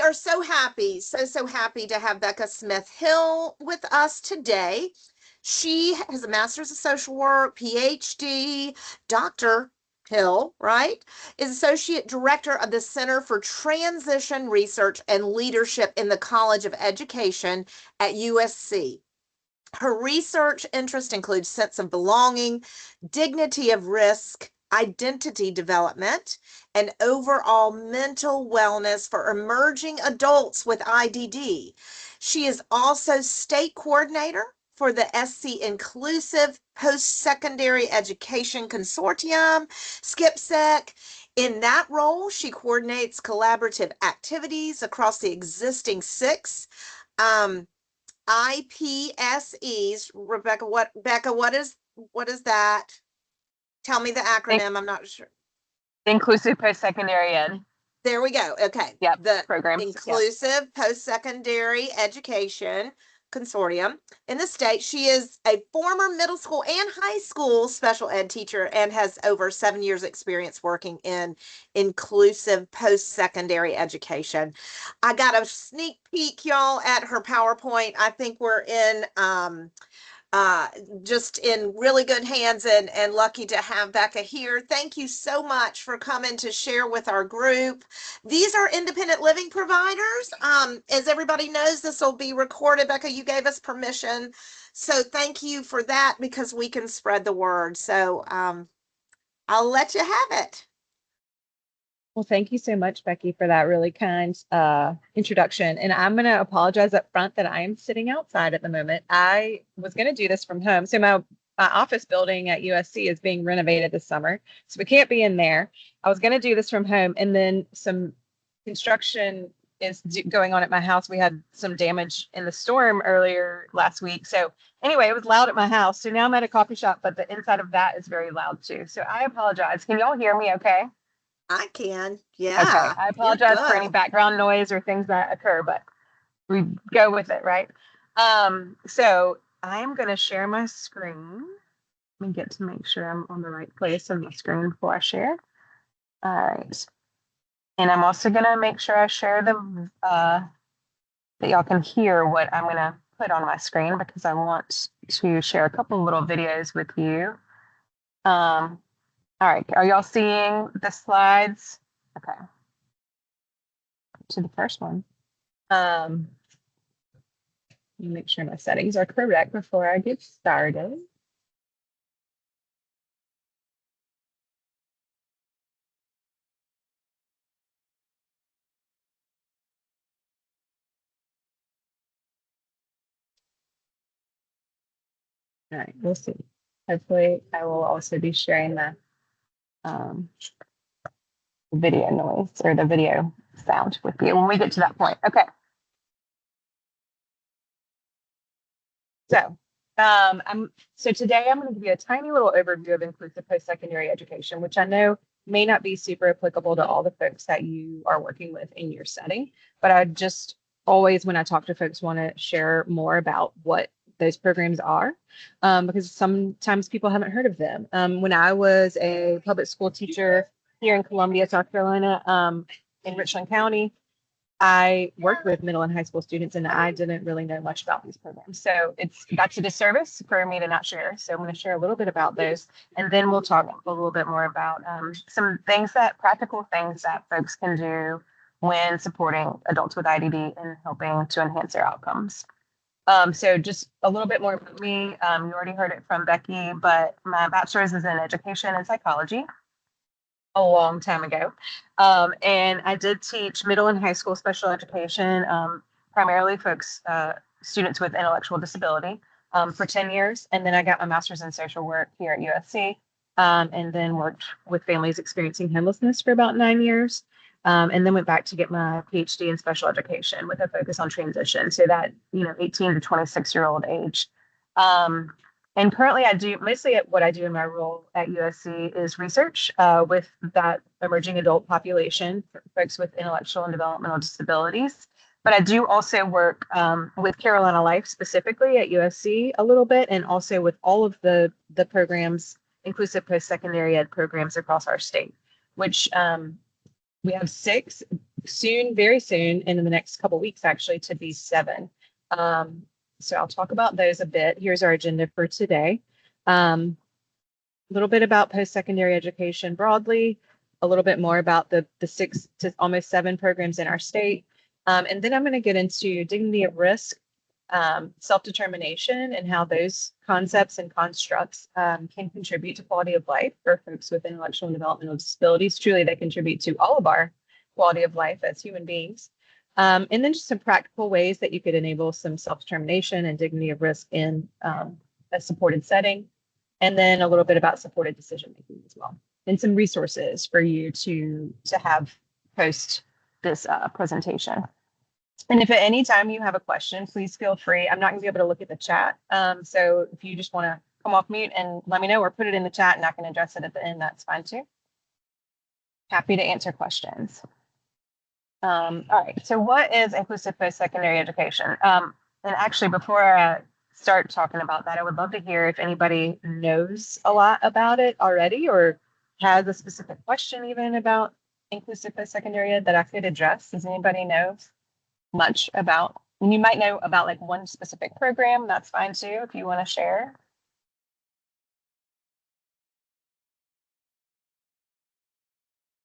are so happy, so happy to have Becca Smith Hill with us today. She has a master's of social work, PhD, Dr. Hill, right, is associate director of the Center for Transition Research and Leadership in the College of Education at USC. Her research interest includes sense of belonging, dignity of risk, identity development, and overall mental wellness for emerging adults with IDD. She is also state coordinator for the SC Inclusive Post-Secondary Education Consortium, SCIPSEC. In that role, she coordinates collaborative activities across the existing six IPSEs. Becca, what is that? Tell me the acronym. I'm not sure. Inclusive Post-Secondary Ed. There we go. Okay. Yep. The programs. Inclusive Post-Secondary Education Consortium in the state. She is a former middle school and high school special ed teacher and has over 7 years experience working in inclusive post-secondary education. I got a sneak peek, y'all, at her PowerPoint. I think we're in just in really good hands and lucky to have Becca here. Thank you so much for coming to share with our group. These are independent living providers. As everybody knows, this will be recorded. Becca, you gave us permission. So thank you for that because we can spread the word. So I'll let you have it. Well, thank you so much, Becky, for that really kind introduction. And I'm going to apologize up front that I am sitting outside at the moment. I was going to do this from home. So my office building at USC is being renovated this summer, so we can't be in there. I was going to do this from home, and then some construction is going on at my house. We had some damage in the storm earlier last week. So anyway, it was loud at my house. So now I'm at a coffee shop, but the inside of that is very loud too. So I apologize. Can y'all hear me okay? I can. Yeah. Okay. I apologize for any background noise or things that occur, but we go with it, right? So I'm going to share my screen. Let me get to make sure I'm on the right place on the screen before I share. All right. And I'm also going to make sure I share the that y'all can hear what I'm going to put on my screen because I want to share a couple little videos with you. All right, are y'all seeing the slides? Okay. To the first one. Let me make sure my settings are correct before I get started. All right, we'll see. Hopefully, I will also be sharing the video noise or the video sound with you when we get to that point. Okay. So, so today I'm going to give you a tiny little overview of inclusive post-secondary education, which I know may not be super applicable to all the folks that you are working with in your setting, but I just always, when I talk to folks, want to share more about what those programs are, because sometimes people haven't heard of them. When I was a public school teacher here in Columbia, South Carolina, in Richland County, I worked with middle and high school students, and I didn't really know much about these programs. So that's a disservice for me to not share. So I'm going to share a little bit about those, and then we'll talk a little bit more about some practical things that folks can do when supporting adults with IDD and helping to enhance their outcomes. So just a little bit more about me. You already heard it from Becky, but my bachelor's is in education and psychology a long time ago. And I did teach middle and high school special education, primarily students with intellectual disability, for 10 years. And then I got my master's in social work here at USC, and then worked with families experiencing homelessness for about 9 years. And then went back to get my PhD in special education with a focus on transition. So that, 18 to 26-year-old age. And currently I do mostly what I do in my role at USC is research with that emerging adult population, for folks with intellectual and developmental disabilities. But I do also work with Carolina Life specifically at USC a little bit, and also with all of the programs, inclusive post-secondary ed programs across our state, which we have 6 soon, very soon, in the next couple weeks, actually, to be 7. So I'll talk about those a bit. Here's our agenda for today. A little bit about post-secondary education broadly, a little bit more about the 6 to almost 7 programs in our state. And then I'm going to get into dignity of risk, self-determination, and how those concepts and constructs can contribute to quality of life for folks with intellectual and developmental disabilities. Truly, they contribute to all of our quality of life as human beings. And then just some practical ways that you could enable some self-determination and dignity of risk in a supported setting. And then a little bit about supported decision making as well, and some resources for you to have post this presentation. And if at any time you have a question, please feel free. I'm not going to be able to look at the chat. So if you just want to come off mute and let me know, or put it in the chat and I can address it at the end, that's fine too. Happy to answer questions. All right, so what is inclusive post-secondary education? And actually, before I start talking about that, I would love to hear if anybody knows a lot about it already, or has a specific question even about inclusive post-secondary ed that I could address. Does anybody know much about? And you might know about like one specific program. That's fine too, if you want to share.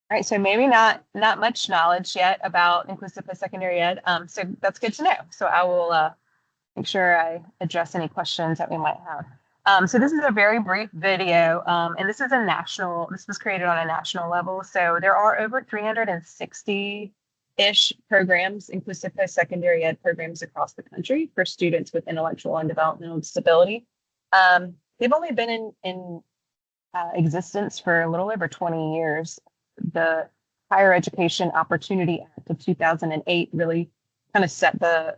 All right, so maybe not much knowledge yet about inclusive post-secondary ed. So that's good to know. So I will make sure I address any questions that we might have. So this is a very brief video, and this was created on a national level. So there are over 360-ish programs, inclusive post-secondary ed programs across the country for students with intellectual and developmental disability. They've only been in existence for a little over 20 years. The Higher Education Opportunity Act of 2008 really kind of set the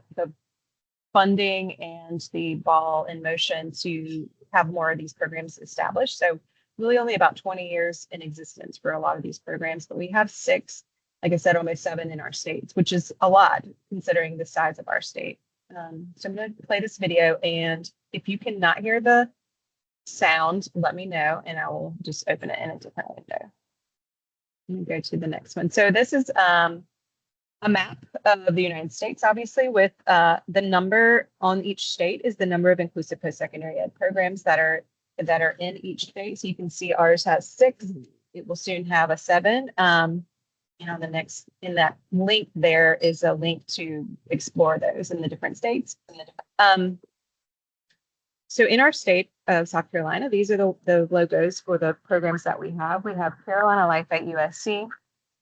funding and the ball in motion to have more of these programs established. So really only about 20 years in existence for a lot of these programs, but we have 6, like I said, almost 7 in our states, which is a lot considering the size of our state. So I'm going to play this video, and if you cannot hear the sound, let me know and I will just open it in a different window. Let me go to the next one. So this is a map of the United States, obviously, with the number on each state is the number of inclusive post-secondary ed programs that are in each state. So you can see ours has 6. It will soon have a 7. And on the next, in that link, there is a link to explore those in the different states. So in our state of South Carolina, these are the logos for the programs that we have. We have Carolina Life at USC,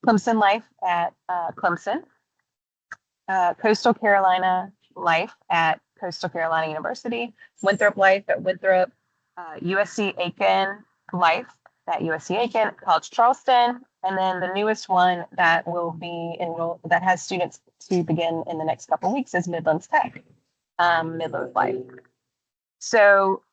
Clemson Life at Clemson, Coastal Carolina Life at Coastal Carolina University, Winthrop Life at Winthrop, USC Aiken Life at USC Aiken, College Charleston, and then the newest one that will be enrolled, that has students to begin in the next couple of weeks, is Midlands Tech, Midlands Life. So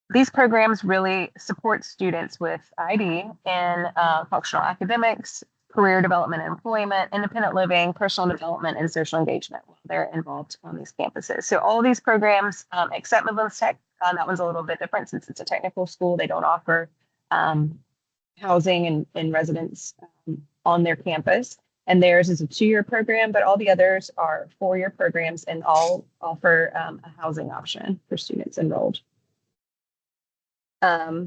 these programs really support students with ID in functional academics, career development and employment, independent living, personal development, and social engagement while they're involved on these campuses. So all of these programs, except Midlands Tech, that one's a little bit different since it's a technical school. They don't offer housing and residence on their campus. And theirs is a 2-year program, but all the others are 4-year programs and all offer a housing option for students enrolled. All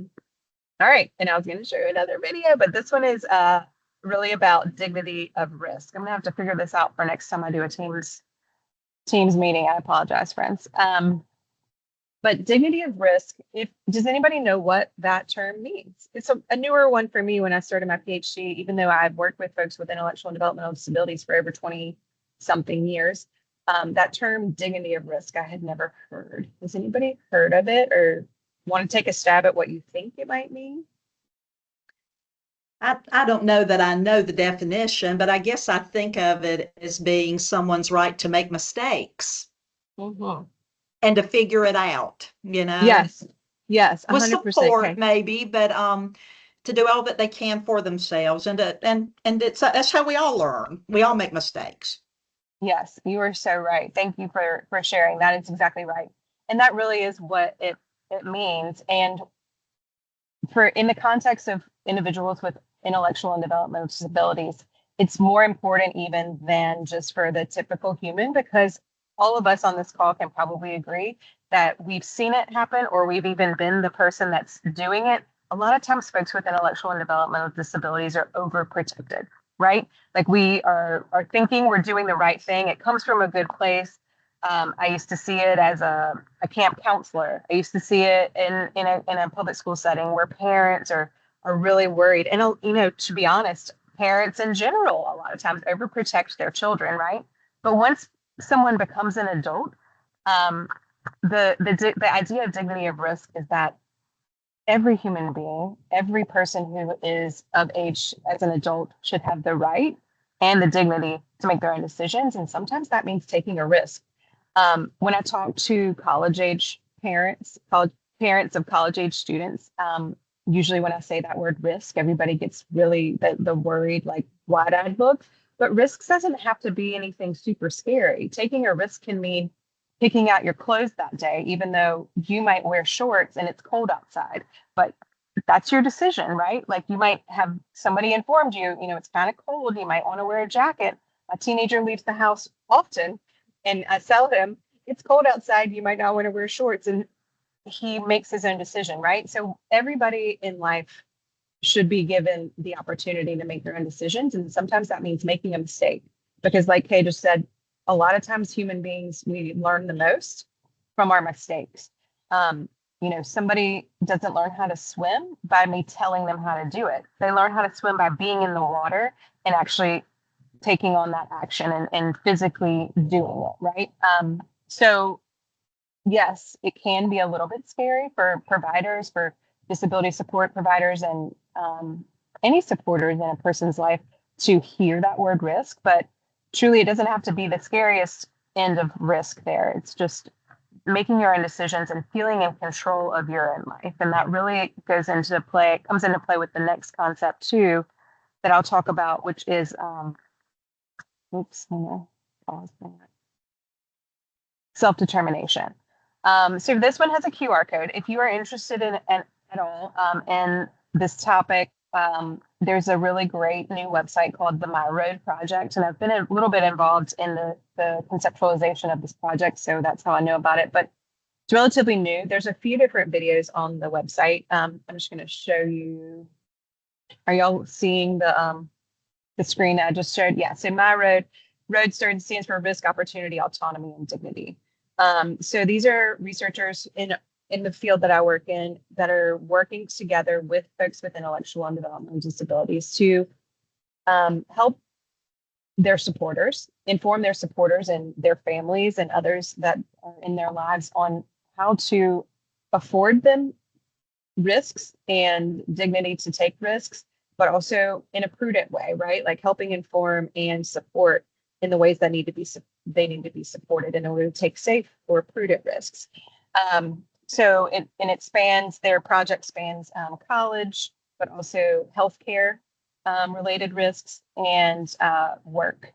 right, and I was going to show you another video, but this one is really about dignity of risk. I'm gonna have to figure this out for next time I do a Teams meeting. I apologize, friends. But dignity of risk, does anybody know what that term means? It's a newer one for me when I started my PhD, even though I've worked with folks with intellectual and developmental disabilities for over 20 something years. That term dignity of risk, I had never heard. Has anybody heard of it or want to take a stab at what you think it might mean? I don't know that I know the definition, but I guess I think of it as being someone's right to make mistakes and to figure it out, Yes, 100%. With support, maybe, but to do all that they can for themselves, and that's how we all learn. We all make mistakes. Yes, you are so right. Thank you for sharing. That is exactly right, and that really is what it means. And in the context of individuals with intellectual and developmental disabilities, it's more important even than just for the typical human, because all of us on this call can probably agree that we've seen it happen, or we've even been the person that's doing it. A lot of times folks with intellectual and developmental disabilities are overprotected, right? Like we are thinking we're doing the right thing. It comes from a good place. I used to see it as a camp counselor. I used to see it in a public school setting where parents are really worried. And to be honest, parents in general a lot of times overprotect their children, right? But once someone becomes an adult, um, the idea of dignity of risk is that every human being, every person who is of age as an adult should have the right and the dignity to make their own decisions. And sometimes that means taking a risk. When I talk to college age parents, parents of college age students, usually when I say that word risk, everybody gets really the worried, like wide-eyed look. But risk doesn't have to be anything super scary. Taking a risk can mean picking out your clothes that day, even though you might wear shorts and it's cold outside. But that's your decision, right? Like you might have somebody informed you, it's kind of cold. You might want to wear a jacket. A teenager leaves the house often, and I tell him, it's cold outside. You might not want to wear shorts. And he makes his own decision, right? So everybody in life should be given the opportunity to make their own decisions. And sometimes that means making a mistake, because like Kay just said, a lot of times human beings, we learn the most from our mistakes. Somebody doesn't learn how to swim by me telling them how to do it. They learn how to swim by being in the water and actually taking on that action and physically doing it, right? So yes, it can be a little bit scary for providers, for disability support providers, and any supporters in a person's life to hear that word risk. But truly, it doesn't have to be the scariest end of risk there. It's just making your own decisions and feeling in control of your own life. And that really comes into play with the next concept too, that I'll talk about, which is, self-determination. So this one has a QR code. If you are interested in at all in this topic, there's a really great new website called the My Road Project, and I've been a little bit involved in the conceptualization of this project, so that's how I know about it. But it's relatively new. There's a few different videos on the website. I'm just going to show you. Are y'all seeing the screen I just showed? Yeah. So My Road stands for Risk, Opportunity, Autonomy, and Dignity. So these are researchers in the field that I work in that are working together with folks with intellectual and developmental disabilities to help their supporters, inform their supporters and their families and others that are in their lives on how to afford them risks and dignity to take risks, but also in a prudent way, right? Like helping inform and support in the ways that need to be supported in order to take safe or prudent risks. So their project spans college, but also healthcare related risks and work.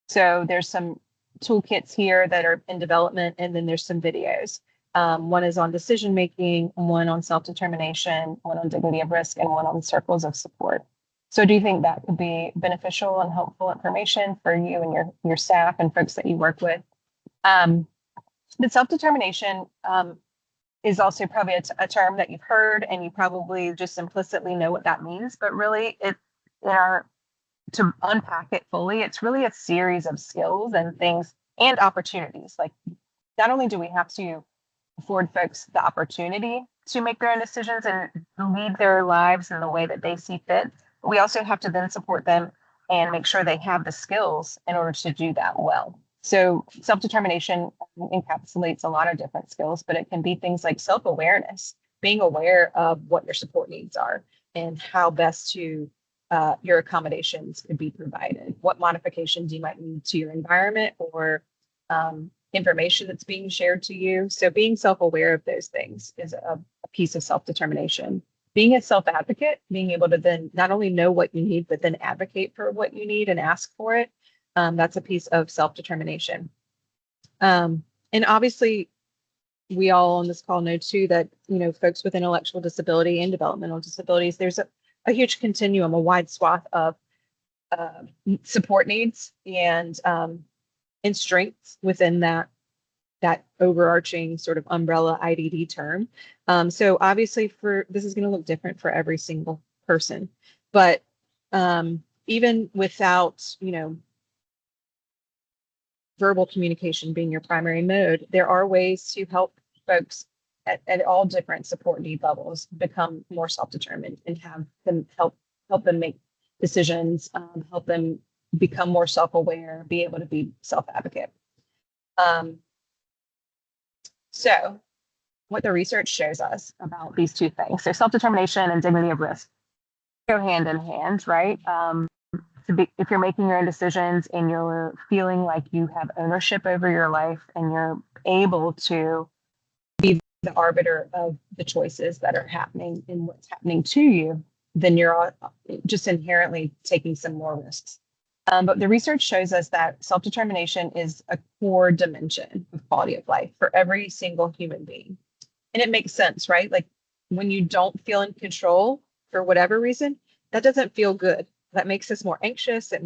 So there's some toolkits here that are in development, and then there's some videos. One is on decision making, one on self-determination, one on dignity of risk, and one on circles of support. So do you think that could be beneficial and helpful information for you and your staff and folks that you work with? But self-determination is also probably a term that you've heard, and you probably just implicitly know what that means. But really, to unpack it fully, it's really a series of skills and things and opportunities. Like, not only do we have to afford folks the opportunity to make their own decisions and lead their lives in the way that they see fit, but we also have to then support them and make sure they have the skills in order to do that well. So self-determination encapsulates a lot of different skills, but it can be things like self-awareness, being aware of what your support needs are and how best to your accommodations could be provided, what modifications you might need to your environment or information that's being shared to you. So being self-aware of those things is a piece of self-determination. Being a self-advocate, being able to then not only know what you need, but then advocate for what you need and ask for it. That's a piece of self-determination. And obviously, we all on this call know too that, folks with intellectual disability and developmental disabilities, there's a huge continuum, a wide swath of support needs and strengths within that overarching sort of umbrella IDD term. So obviously this is going to look different for every single person, but even without, verbal communication being your primary mode, there are ways to help folks at all different support need levels become more self-determined and have them help them make decisions, help them become more self-aware, be able to be self-advocate. So what the research shows us about these two things, so self-determination and dignity of risk go hand in hand, right? If you're making your own decisions and you're feeling like you have ownership over your life and you're able to be the arbiter of the choices that are happening and what's happening to you, then you're just inherently taking some more risks. But the research shows us that self-determination is a core dimension of quality of life for every single human being. And it makes sense, right? Like when you don't feel in control for whatever reason, that doesn't feel good. That makes us more anxious. It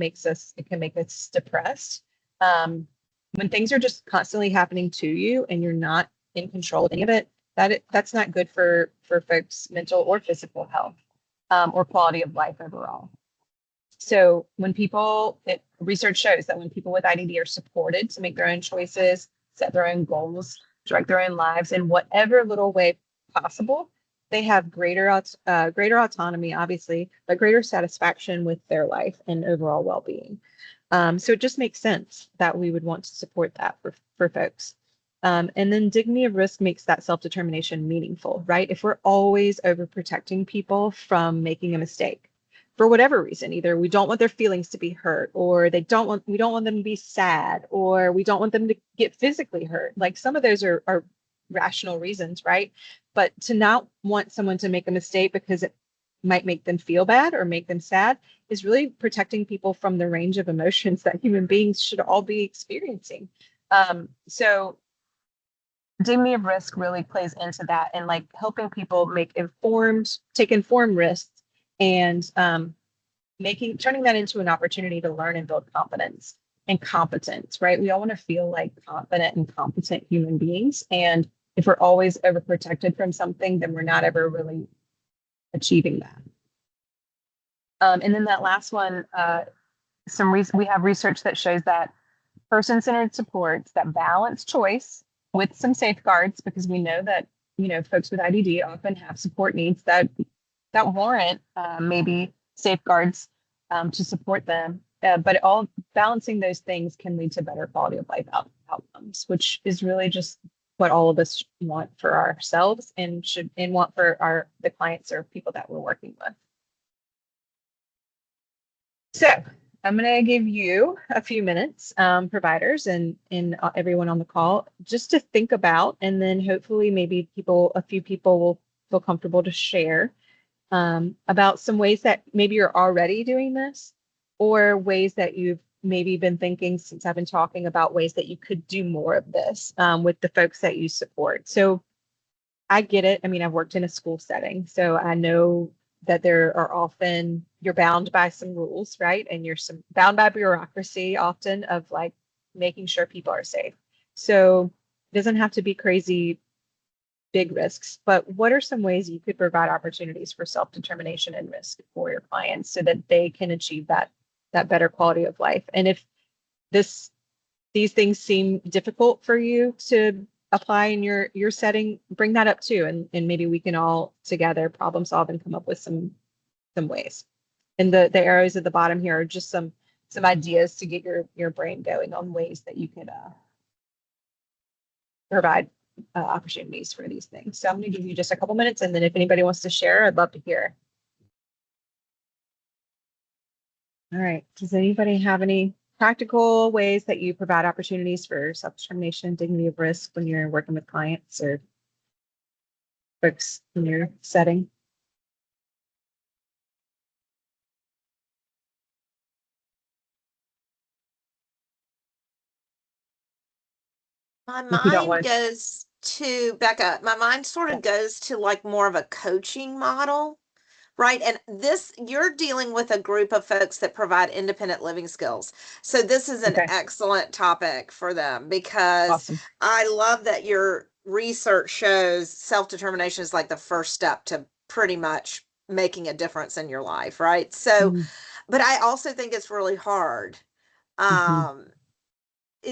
can make us depressed. When things are just constantly happening to you and you're not in control of any of it, that's not good for folks' mental or physical health, or quality of life overall. So research shows that when people with IDD are supported to make their own choices, set their own goals, direct their own lives in whatever little way possible, they have greater autonomy, obviously, but greater satisfaction with their life and overall well-being. So it just makes sense that we would want to support that for folks. And then dignity of risk makes that self-determination meaningful, right? If we're always overprotecting people from making a mistake for whatever reason, either we don't want their feelings to be hurt, or we don't want them to be sad, or we don't want them to get physically hurt. Like some of those are rational reasons, right? But to not want someone to make a mistake because it might make them feel bad or make them sad is really protecting people from the range of emotions that human beings should all be experiencing. So dignity of risk really plays into that, and like helping people take informed risks and turning that into an opportunity to learn and build confidence and competence, right? We all want to feel like confident and competent human beings. And if we're always overprotected from something, then we're not ever really achieving that. And then that last one, we have research that shows that person-centered supports that balance choice with some safeguards, because we know that, folks with IDD often have support needs that warrant maybe safeguards to support them. But all balancing those things can lead to better quality of life outcomes, which is really just what all of us want for ourselves and want for the clients or people that we're working with. So I'm going to give you a few minutes, providers and everyone on the call, just to think about, and then hopefully maybe a few people will feel comfortable to share about some ways that maybe you're already doing this, or ways that you've maybe been thinking since I've been talking about ways that you could do more of this with the folks that you support. So I get it. I mean, I've worked in a school setting, so I know that there are often, you're bound by some rules, right? And you're bound by bureaucracy often of like making sure people are safe. So it doesn't have to be crazy big risks, but what are some ways you could provide opportunities for self-determination and risk for your clients so that they can achieve that better quality of life? And if these things seem difficult for you to apply in your setting, bring that up too, and maybe we can all together problem solve and come up with some ways. And the arrows at the bottom here are just some ideas to get your brain going on ways that you could provide opportunities for these things. So I'm going to give you just a couple minutes, and then if anybody wants to share, I'd love to hear. All right. Does anybody have any practical ways that you provide opportunities for self-determination and dignity of risk when you're working with clients or folks in your setting? My mind goes to Becca. My mind sort of goes to like more of a coaching model, right? And this, you're dealing with a group of folks that provide independent living skills. So this is an Okay. excellent topic for them because Awesome. I love that your research shows self-determination is like the first step to pretty much making a difference in your life, right? So, Mhm. but I also think it's really hard. Mhm. Um,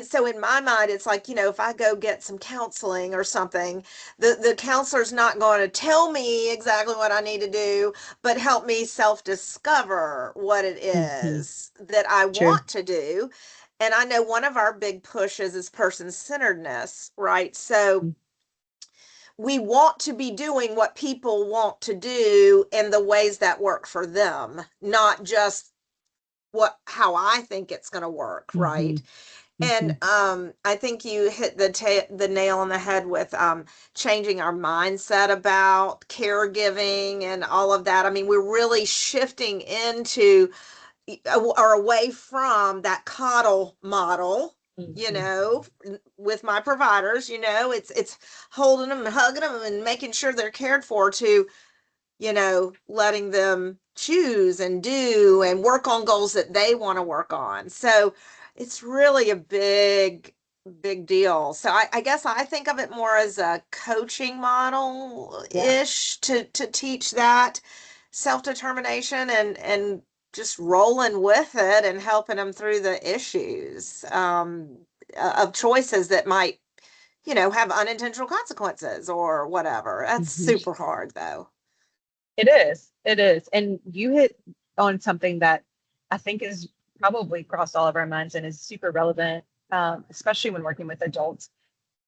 so in my mind, it's like, if I go get some counseling or something, the counselor's not going to tell me exactly what I need to do, but help me self-discover what it Mhm. is that I True. want to do. And I know one of our big pushes is person-centeredness, right? So Mm. we want to be doing what people want to do in the ways that work for them, not just how I think it's going to work, right? Mhm. And Mhm. I think you hit the nail on the head with changing our mindset about caregiving and all of that. I mean, we're really shifting into or away from that coddle model. Mhm. With my providers, it's holding them and hugging them and making sure they're cared for, to letting them choose and do and work on goals that they want to work on. So it's really a big, big deal. So I guess I think of it more as a coaching model Yeah. ish to teach that self-determination and just rolling with it and helping them through the issues of choices that might, have unintentional consequences or whatever. That's Mhm. super hard though. It is. It is. And you hit on something that I think is probably crossed all of our minds and is super relevant, especially when working with adults.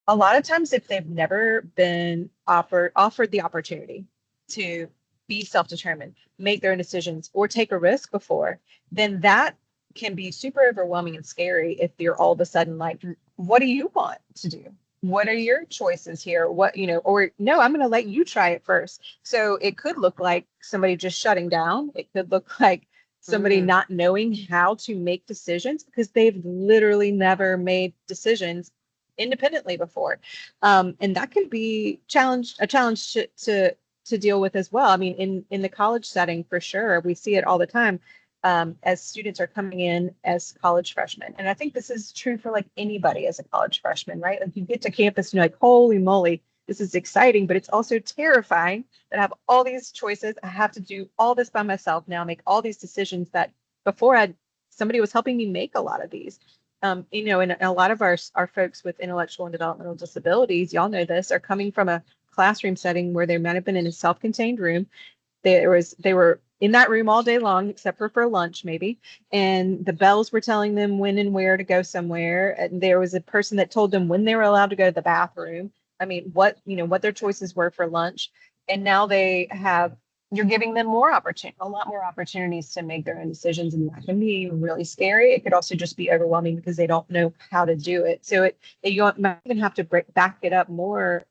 A lot of times, if they've never been offered the opportunity to be self-determined, make their own decisions, or take a risk before, then that can be super overwhelming and scary if you're all of a sudden like, what do you want to do? What are your choices here? What, or no, I'm going to let you try it first. So it could look like somebody just shutting down. It could look like somebody Mm. not knowing how to make decisions because they've literally never made decisions independently before. And that can be a challenge to deal with as well. I mean, in the college setting, for sure, we see it all the time as students are coming in as college freshmen. And I think this is true for like anybody as a college freshman, right? Like you get to campus and you're like, holy moly, this is exciting, but it's also terrifying that I have all these choices. I have to do all this by myself now, make all these decisions that before somebody was helping me make a lot of these. And a lot of our folks with intellectual and developmental disabilities, y'all know this, are coming from a classroom setting where they might have been in a self-contained room. They were in that room all day long, except for lunch maybe, and the bells were telling them when and where to go somewhere. And there was a person that told them when they were allowed to go to the bathroom. I mean, what their choices were for lunch. And now you're giving them a lot more opportunities to make their own decisions, and that can be really scary. It could also just be overwhelming because they don't know how to do it. So you might even have to back it up more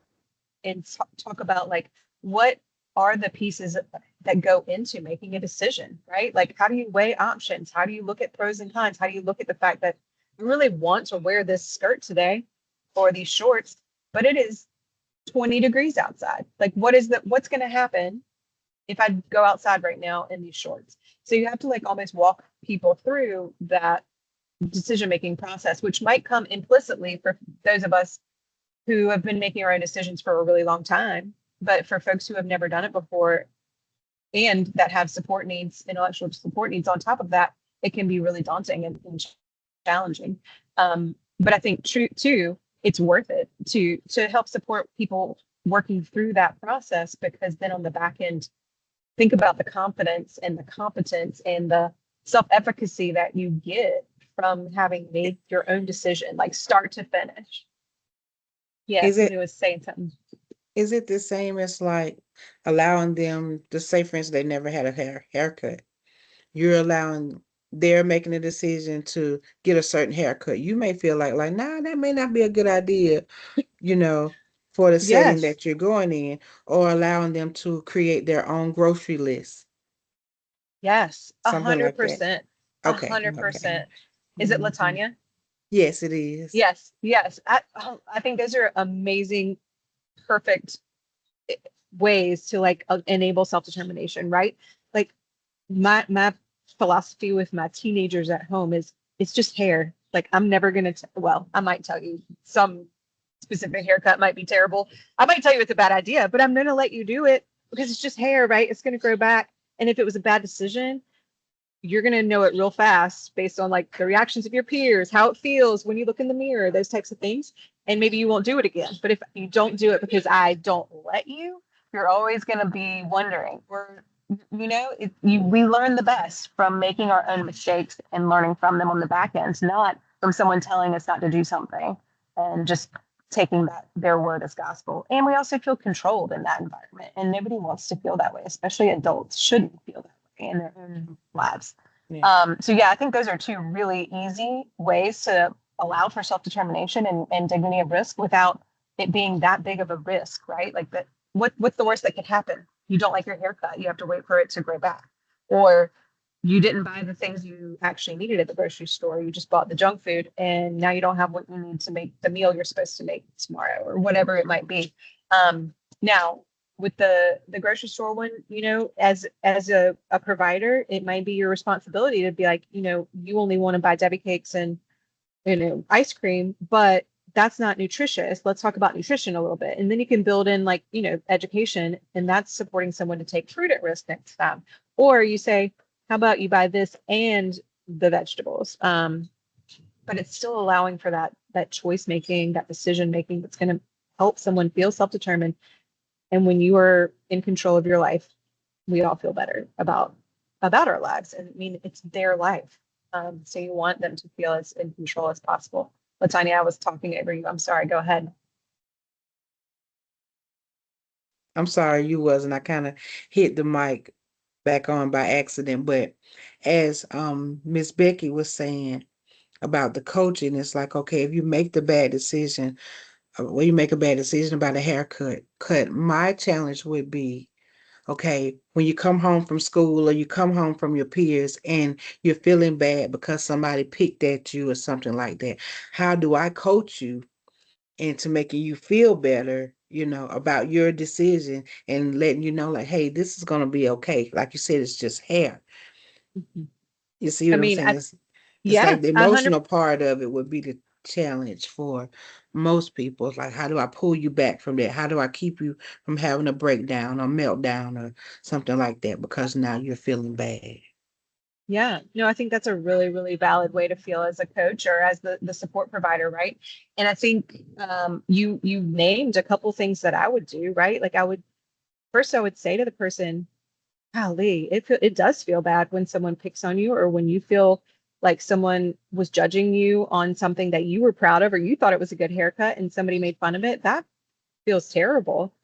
and talk about like what are the pieces that go into making a decision, right? Like how do you weigh options? How do you look at pros and cons? How do you look at the fact that I really want to wear this skirt today or these shorts, but it is 20 degrees outside? Like what's going to happen if I go outside right now in these shorts? So you have to like almost walk people through that decision making process, which might come implicitly for those of us who have been making our own decisions for a really long time. But for folks who have never done it before and that have support needs, intellectual support needs on top of that, it can be really daunting and challenging. But I think true too, it's worth it to help support people working through that process, because then on the back end, think about the confidence and the competence and the self-efficacy that you get from having made your own decision, like start to finish. Is Yes, it it was saying something. is it the same as like allowing them to say, for instance, they never had a haircut? You're allowing they're making a decision to get a certain haircut. You may feel like, nah, that may not be a good idea, you know, for the setting Yes, that you're going in, or allowing them to create their own grocery list, yes, a something hundred like that. percent, a Okay, hundred okay. percent. Is it Mhm. Latanya? Yes, it is. Yes, yes. I think those are amazing, perfect ways to like enable self-determination, right? Like my philosophy with my teenagers at home is it's just hair. Like I'm never gonna well, I might tell you some specific haircut might be terrible. I might tell you it's a bad idea, but I'm gonna let you do it because it's just hair, right? It's gonna grow back. And if it was a bad decision, you're going to know it real fast based on like the reactions of your peers, how it feels when you look in the mirror, those types of things. And maybe you won't do it again. But if you don't do it because I don't let you, you're always going to be wondering. We learn the best from making our own mistakes and learning from them on the back end, not from someone telling us not to do something and just taking their word as gospel. And we also feel controlled in that environment. And nobody wants to feel that way, especially adults shouldn't feel that way in their own lives. Yeah. So yeah, I think those are two really easy ways to allow for self-determination and dignity of risk without it being that big of a risk, right? Like that, what's the worst that could happen? You don't like your haircut, you have to wait for it to grow back. Or you didn't buy the things you actually needed at the grocery store. You just bought the junk food and now you don't have what you need to make the meal you're supposed to make tomorrow or whatever it might be. Now, with the grocery store one, as a provider, it might be your responsibility to be like, you only want to buy Debbie cakes and ice cream, but that's not nutritious. Let's talk about nutrition a little bit. And then you can build in like, education, and that's supporting someone to take fruit at risk next time. Or you say, how about you buy this and the vegetables? But it's still allowing for that choice making, that decision making that's going to help someone feel self-determined. And when you are in control of your life, we all feel better about our lives. And I mean, it's their life. So you want them to feel as in control as possible. Latanya, I was talking over you. I'm sorry. Go ahead. I'm sorry you wasn't. I kind of hit the mic back on by accident, but as Miss Becky was saying about the coaching, it's like, okay, if you make the bad decision, or you make a bad decision about a haircut, my challenge would be, okay, when you come home from school or you come home from your peers and you're feeling bad because somebody picked at you or something like that, how do I coach you into making you feel better, about your decision and letting you know, like, hey, this is going to be okay. Like you said, it's just hair. Mhm. You see I what I'm mean, saying? It's yeah, like the 100. emotional part of it would be the challenge for most people. It's like, how do I pull you back from that? How do I keep you from having a breakdown or meltdown or something like that because now you're feeling bad? Yeah, no, I think that's a really, really valid way to feel as a coach or as the support provider, right? And I think you named a couple things that I would do, right? Like I would say to the person, golly, it does feel bad when someone picks on you or when you feel like someone was judging you on something that you were proud of or you thought it was a good haircut and somebody made fun of it. That feels terrible.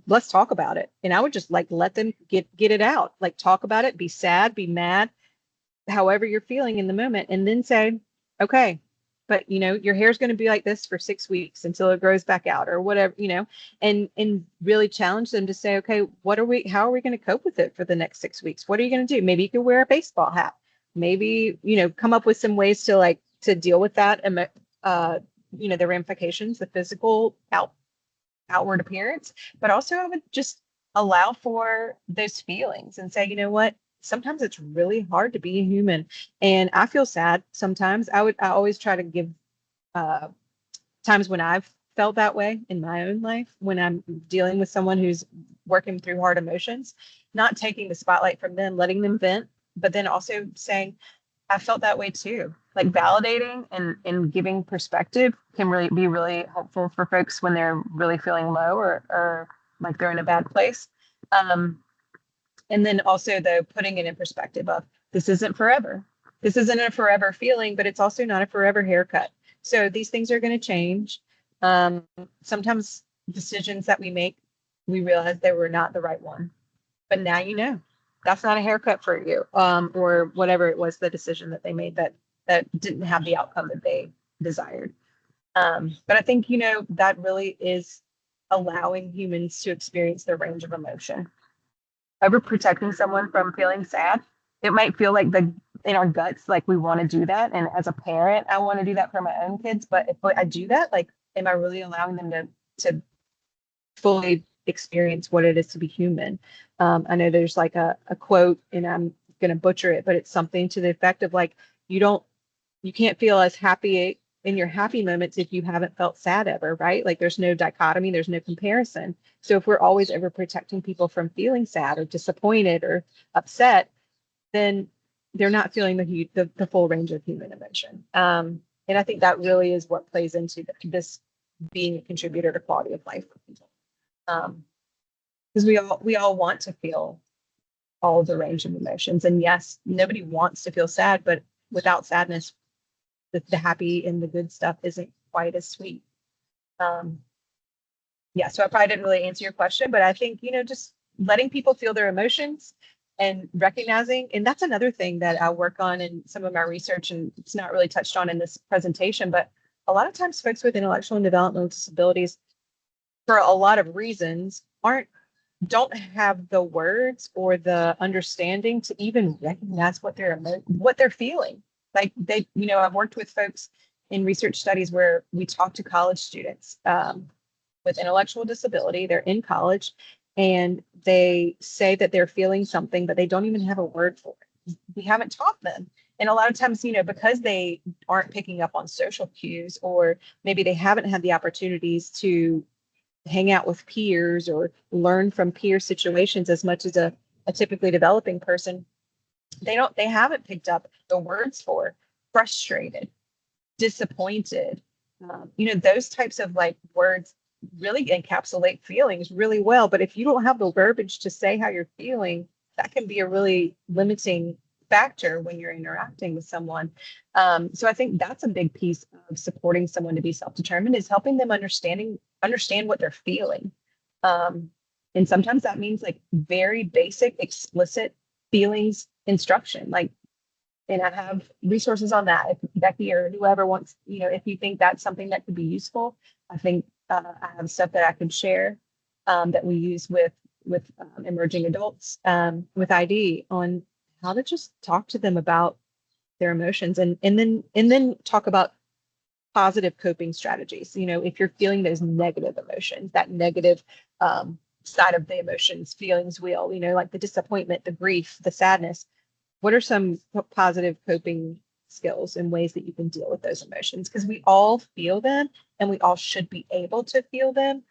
Let's talk about it. And I would just like let them get it out, like talk about it, be sad, be mad, however you're feeling in the moment, and then say, okay, but your hair's going to be like this for 6 weeks until it grows back out or whatever, and really challenge them to say, okay, how are we going to cope with it for the next 6 weeks? What are you going to do? Maybe you could wear a baseball hat. Maybe, come up with some ways to deal with that, the ramifications, the physical outward appearance, but also I would just allow for those feelings and say, you know what? Sometimes it's really hard to be a human, and I feel sad sometimes. I always try to give uh, times when I've felt that way in my own life when I'm dealing with someone who's working through hard emotions, not taking the spotlight from them, letting them vent, but then also saying, I felt that way too. Like validating and giving perspective can really be really helpful for folks when they're really feeling low or like they're in a bad place. And then also though, putting it in perspective of this isn't forever. This isn't a forever feeling, but it's also not a forever haircut. So these things are going to change. Sometimes decisions that we make, we realize they were not the right one, but now that's not a haircut for you, or whatever it was, the decision that they made that didn't have the outcome that they desired. But I think that really is allowing humans to experience their range of emotion. Overprotecting someone from feeling sad, it might feel like in our guts, like we want to do that. And as a parent, I want to do that for my own kids. But if I do that, like, am I really allowing them to fully experience what it is to be human. I know there's like a quote, and I'm going to butcher it, but it's something to the effect of like, you can't feel as happy in your happy moments if you haven't felt sad ever, right? Like there's no dichotomy, there's no comparison. So if we're always ever protecting people from feeling sad or disappointed or upset, then they're not feeling the full range of human emotion. And I think that really is what plays into this being a contributor to quality of life for people. Because we all want to feel all of the range of emotions. And yes, nobody wants to feel sad, but without sadness, the happy and the good stuff isn't quite as sweet. Yeah, so I probably didn't really answer your question, but I think, just letting people feel their emotions and recognizing, and that's another thing that I work on in some of my research, and it's not really touched on in this presentation, but a lot of times folks with intellectual and developmental disabilities, for a lot of reasons, don't have the words or the understanding to even recognize what they're feeling. Like I've worked with folks in research studies where we talk to college students with intellectual disability. They're in college and they say that they're feeling something, but they don't even have a word for it. We haven't taught them. And a lot of times, because they aren't picking up on social cues, or maybe they haven't had the opportunities to hang out with peers or learn from peer situations as much as a typically developing person, they haven't picked up the words for frustrated, disappointed. Those types of like words really encapsulate feelings really well. But if you don't have the verbiage to say how you're feeling, that can be a really limiting factor when you're interacting with someone. So I think that's a big piece of supporting someone to be self-determined, is helping them understand what they're feeling. And sometimes that means like very basic, explicit feelings instruction. And I have resources on that. If Becky or whoever wants, if you think that's something that could be useful, I think I have stuff that I could share that we use with emerging adults with ID on how to just talk to them about their emotions and then talk about positive coping strategies. If you're feeling those negative emotions, that negative side of the emotions, feelings wheel, like the disappointment, the grief, the sadness, what are some positive coping skills and ways that you can deal with those emotions? Because we all feel them and we all should be able to feel them,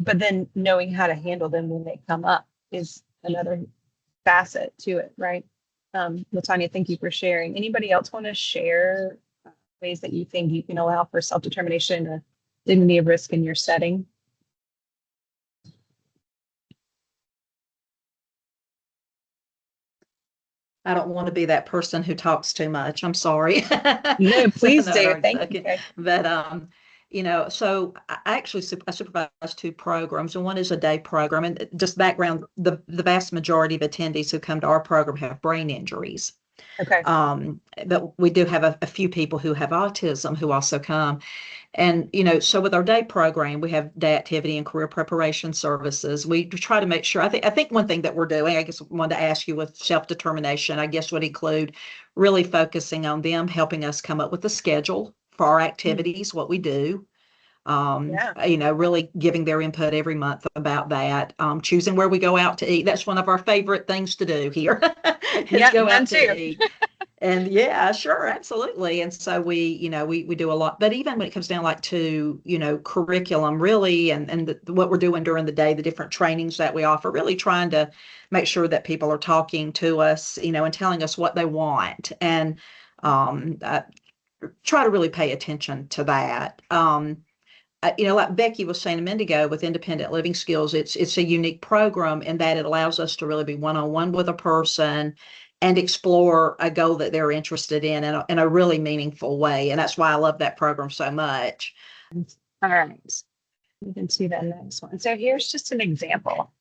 but then knowing how to handle them when they come up is another facet to it, right? Latanya, thank you for sharing. Anybody else want to share ways that you think you can allow for self-determination or dignity of risk in your setting? I don't want to be that person who talks too much. I'm sorry. No, please No, do. no, Thank you. But so I actually supervise 2 programs, and one is a day program. And just background, the vast majority of attendees who come to our program have brain injuries. Okay. But we do have a few people who have autism who also come. And, so with our day program, we have day activity and career preparation services. We try to make sure, I think one thing that we're doing, I guess I wanted to ask you with self-determination, I guess would include really focusing on them, helping us come up with a schedule for our activities, what we do. Really giving their input every month about that, choosing where we go out to eat. That's one of our favorite things to do here. Yeah, go mine out too. to eat. And yeah, sure, absolutely. And so we do a lot, but even when it comes down to, curriculum really, and what we're doing during the day, the different trainings that we offer, really trying to make sure that people are talking to us, and telling us what they want. And try to really pay attention to that. Like Becky was saying a minute ago, with independent living skills, it's a unique program in that it allows us to really be one-on-one with a person and explore a goal that they're interested in a really meaningful way. And that's why I love that program so much. All right. We can see the next one. So here's just an example.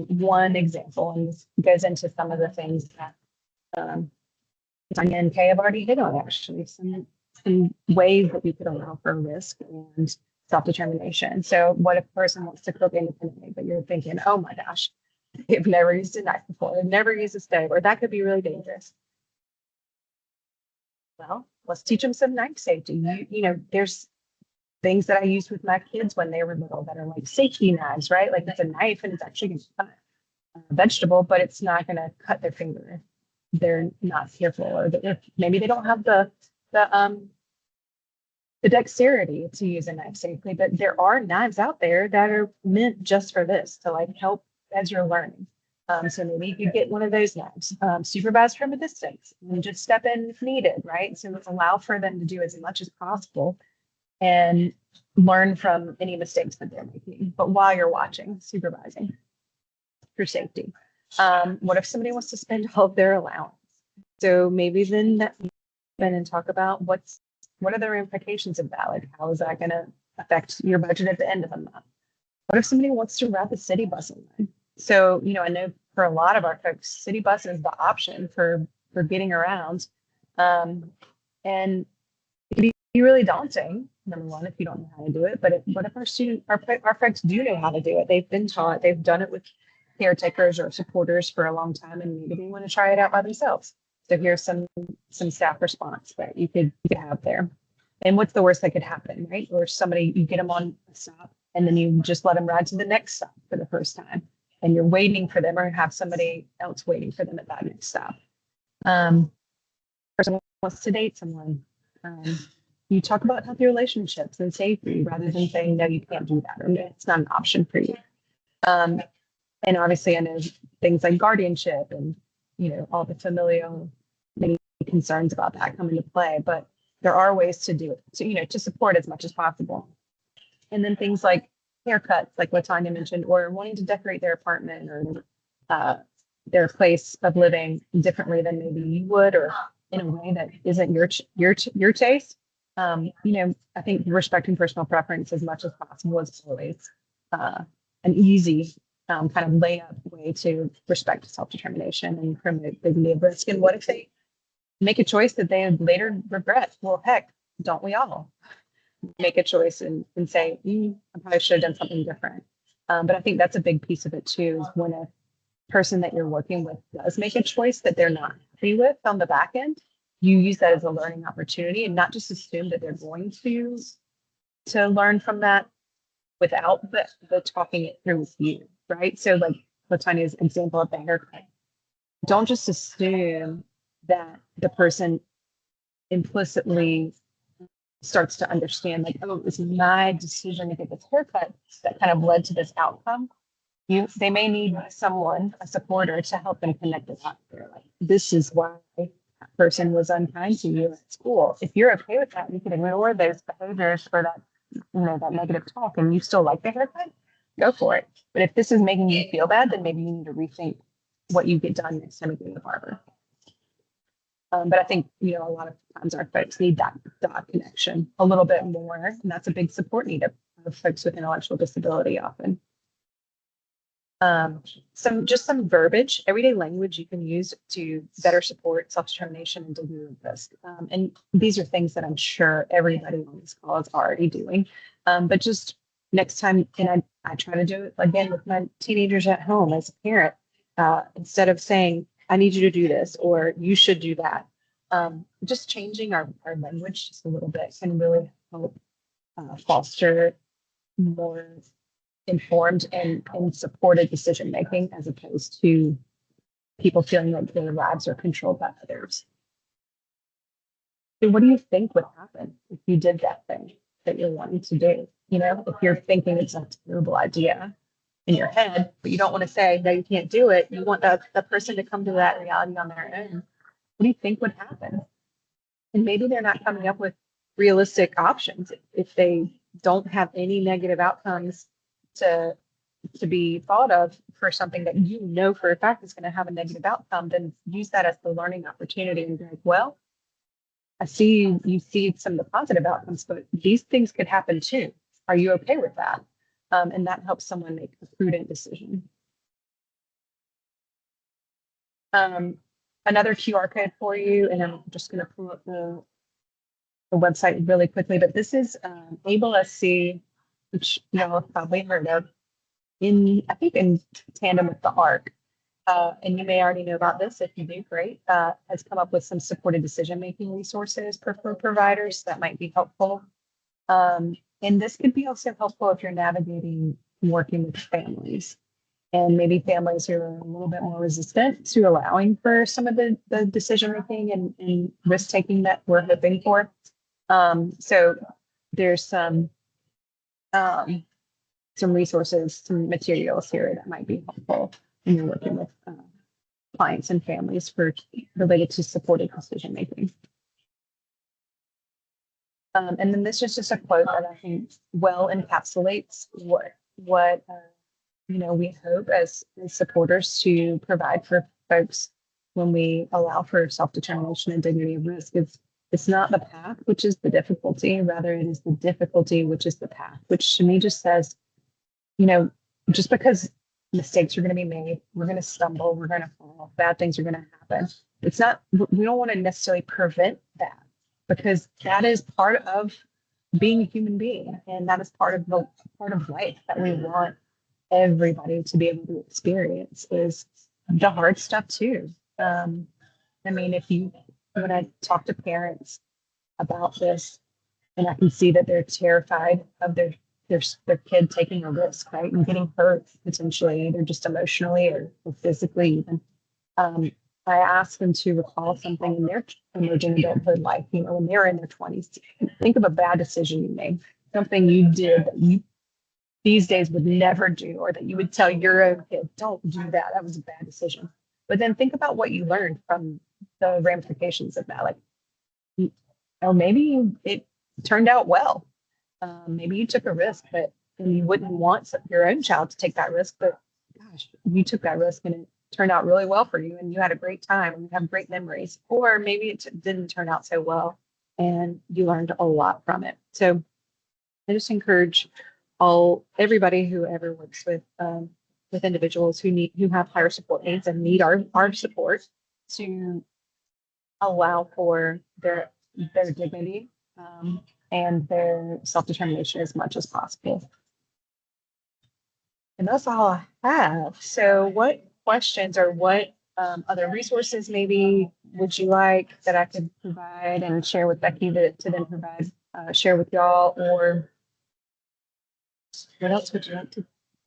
One example, and this goes into some of the things that Tanya and Kay have already hit on, actually, some ways that we could allow for risk and self-determination. So what if a person wants to cook independently, but you're thinking, oh my gosh, they've never used a knife before, they've never used a stove, or that could be really dangerous. Well, let's teach them some knife safety. There's things that I used with my kids when they were little that are like safety knives, right? Like it's a knife and it's actually going to cut a vegetable, but it's not going to cut their finger. They're not careful, or maybe they don't have the the dexterity to use a knife safely. But there are knives out there that are meant just for this, to like help as you're learning. So maybe you could get one of those knives, supervised from a distance, and just step in if needed, right? So let's allow for them to do as much as possible and learn from any mistakes that they're making. But while you're watching, supervising for safety. What if somebody wants to spend all of their allowance? So maybe then and talk about what are the ramifications of that? Like, how is that going to affect your budget at the end of the month? What if somebody wants to ride the city bus line? So, you know, I know for a lot of our folks, city bus is the option for getting around. And it can be really daunting, number one, if you don't know how to do it. But what if our folks do know how to do it? They've been taught, they've done it with caretakers or supporters for a long time, and maybe they want to try it out by themselves. So here's some staff response that you could have there. And what's the worst that could happen, right? Or somebody, you get them on a stop and then you just let them ride to the next stop for the first time. And you're waiting for them, or have somebody else waiting for them at that next stop. Person wants to date someone. You talk about healthy relationships and safety rather than saying, no, you can't do that, or no, it's not an option for you. And obviously I know things like guardianship and, you know, all the familial many concerns about that come into play, but there are ways to do it, so, you know, to support as much as possible. And then things like haircuts, like what Tanya mentioned, or wanting to decorate their apartment or their place of living differently than maybe you would, or in a way that isn't your taste. You know, I think respecting personal preference as much as possible is always an easy kind of layup way to respect self-determination and promote dignity of risk. And what if they make a choice that they later regret? Well, heck, don't we all make a choice and say, I probably should have done something different. But I think that's a big piece of it too, is when a person that you're working with does make a choice that they're not happy with on the back end, you use that as a learning opportunity and not just assume that they're going to learn from that without the talking it through with you, right? So like Latanya's example of the haircut, don't just assume that the person implicitly starts to understand, like, oh, it was my decision to get this haircut that kind of led to this outcome. They may need someone, a supporter, to help them connect the dots there. Like, this is why that person was unkind to you at school. If you're okay with that, you can ignore those behaviors or that, you know, that negative talk, and you still like the haircut, go for it. But if this is making you feel bad, then maybe you need to rethink what you get done next time you go to the barber. But I think, you know, a lot of times our folks need that dot connection a little bit more. And that's a big support need of folks with intellectual disability often. Some verbiage, everyday language you can use to better support self-determination and dignity of risk. And these are things that I'm sure everybody on this call is already doing. But just next time, and I try to do it again with my teenagers at home as a parent, instead of saying, I need you to do this, or you should do that. Just changing our language just a little bit can really help foster more informed and supported decision making, as opposed to people feeling like their lives are controlled by others. So what do you think would happen if you did that thing that you're wanting to do? You know, if you're thinking it's a terrible idea in your head, but you don't want to say, no, you can't do it. You want the person to come to that reality on their own. What do you think would happen? And maybe they're not coming up with realistic options. If they don't have any negative outcomes to be thought of for something that you know for a fact is going to have a negative outcome, then use that as the learning opportunity and be like, well, I see you see some of the positive outcomes, but these things could happen too. Are you okay with that? And that helps someone make a prudent decision. Another QR code for you, and I'm just going to pull up the website really quickly, but this is AbleSC, which you know probably heard of, I think in tandem with the ARC. And you may already know about this. If you do, great. Has come up with some supported decision-making resources for providers that might be helpful. And this could be also helpful if you're navigating working with families. And maybe families who are a little bit more resistant to allowing for some of the decision making and risk taking that we're hoping for. So there's some resources, some materials here that might be helpful when you're working with clients and families for related to supported decision making. And then this is just a quote that I think well encapsulates what we hope as supporters to provide for folks when we allow for self-determination and dignity of risk. It's not the path, which is the difficulty, rather it is the difficulty, which is the path, which to me just says, just because mistakes are going to be made, we're going to stumble, we're going to fall, bad things are going to happen. It's not, we don't want to necessarily prevent that, because that is part of being a human being. And that is part of life that we want everybody to be able to experience, is the hard stuff too. I mean, when I talk to parents about this, and I can see that they're terrified of their kid taking a risk, right, and getting hurt potentially, either just emotionally or physically even. I ask them to recall something in their emerging adulthood life, when they're in their 20s. Think of a bad decision you made, something you did that you these days would never do, or that you would tell your own kid, don't do that. That was a bad decision. But then think about what you learned from the ramifications of that. Like, maybe it turned out well. Maybe you took a risk, and you wouldn't want your own child to take that risk, but gosh, you took that risk and it turned out really well for you, and you had a great time and you have great memories. Or maybe it didn't turn out so well and you learned a lot from it. So I just encourage everybody who ever works with individuals who have higher support needs and need our support, to allow for their dignity and their self-determination as much as possible. And that's all I have. So what questions or what other resources maybe would you like that I could provide and share with Becky to then share with y'all? Or what else would you like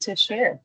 to share?